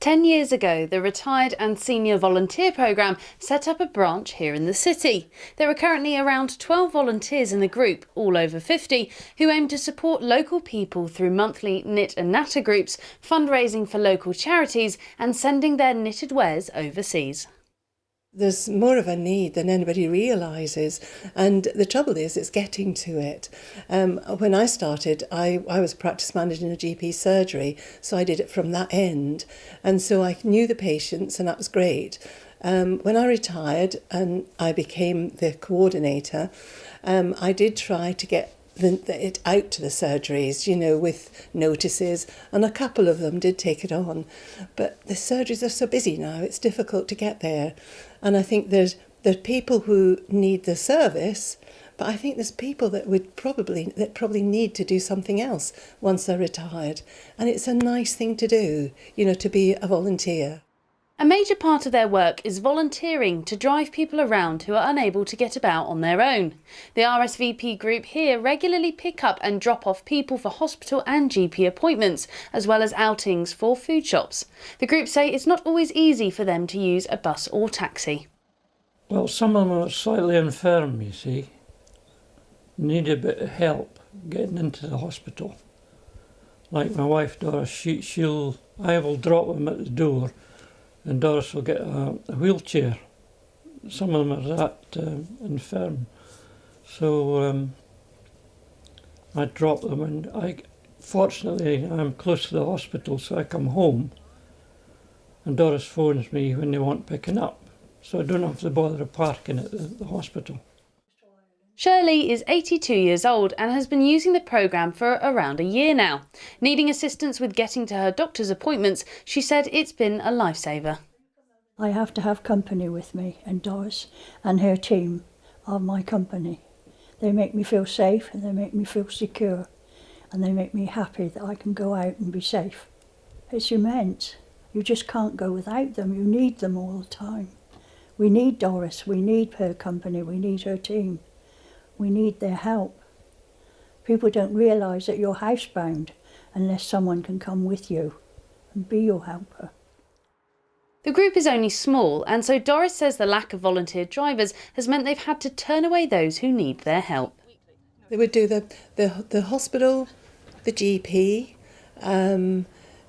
10 years ago, the Retired and Senior Volunteer Programme set up a branch here in the city. There are currently around 12 volunteers in the group, all over 50, who aim to support local people through monthly knit and natter groups, fundraising for local charities and sending their knitted wares overseas. There's more of a need than anybody realises, and the trouble is it's getting to it. When I started, I was practice manager in a GP surgery, so I did it from that end, and so I knew the patients, and that was great. When I retired and I became the coordinator, I did try to get it out to the surgeries, with notices, and a couple of them did take it on. But the surgeries are so busy now, it's difficult to get there. And I think there's people who need the service, but I think there's people that probably need to do something else once they're retired. And it's a nice thing to do, to be a volunteer. A major part of their work is volunteering to drive people around who are unable to get about on their own. The RSVP group here regularly pick up and drop off people for hospital and GP appointments, as well as outings for food shops. The group say it's not always easy for them to use a bus or taxi. Well, some of them are slightly infirm, you see. Need a bit of help getting into the hospital. Like my wife Doris, I will drop them at the door, and Doris will get a wheelchair. Some of them are that infirm. So I drop them, and fortunately I'm close to the hospital, so I come home and Doris phones me when they want picking up, so I don't have to bother parking at the hospital. Shirley is 82 years old and has been using the programme for around a year now. Needing assistance with getting to her doctor's appointments, she said it's been a lifesaver. I have to have company with me, and Doris and her team are my company. They make me feel safe, and they make me feel secure, and they make me happy that I can go out and be safe. It's immense. You just can't go without them. You need them all the time. We need Doris, we need her company, we need her team. We need their help. People don't realise that you're housebound unless someone can come with you and be your helper. The group is only small, and so Doris says the lack of volunteer drivers has meant they've had to turn away those who need their help. They would do the hospital, the GP,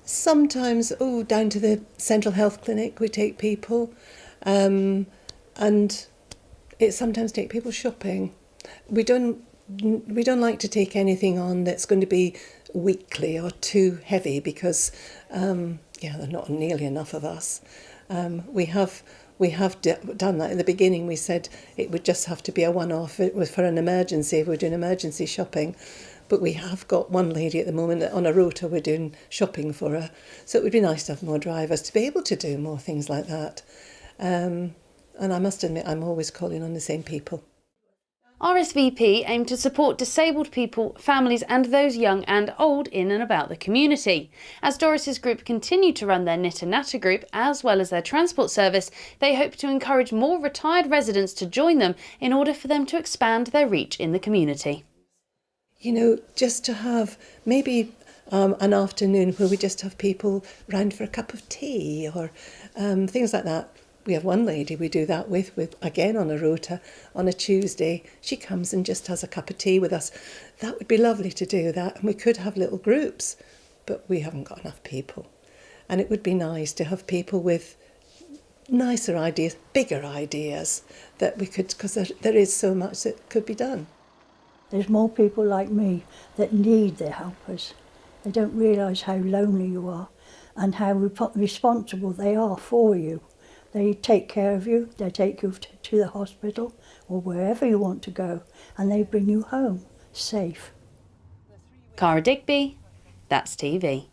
sometimes down to the central health clinic we take people, and it sometimes take people shopping. We don't like to take anything on that's going to be weekly or too heavy because there are not nearly enough of us. We have done that. In the beginning we said it would just have to be a one-off. It was for an emergency if we're doing emergency shopping. But we have got one lady at the moment that on a rota we're doing shopping for her. So it would be nice to have more drivers to be able to do more things like that. And I must admit I'm always calling on the same people. RSVP aim to support disabled people, families and those young and old in and about the community. As Doris's group continue to run their knit and natter group as well as their transport service, they hope to encourage more retired residents to join them in order for them to expand their reach in the community. Just to have maybe an afternoon where we just have people round for a cup of tea or things like that. We have one lady we do that with again on a rota on a Tuesday. She comes and just has a cup of tea with us. That would be lovely to do that, and we could have little groups, but we haven't got enough people. And it would be nice to have people with nicer ideas, bigger ideas that we could, because there is so much that could be done. There's more people like me that need their helpers. They don't realise how lonely you are and how responsible they are for you. They take care of you, they take you to the hospital or wherever you want to go, and they bring you home safe. Cara Digby, That's TV.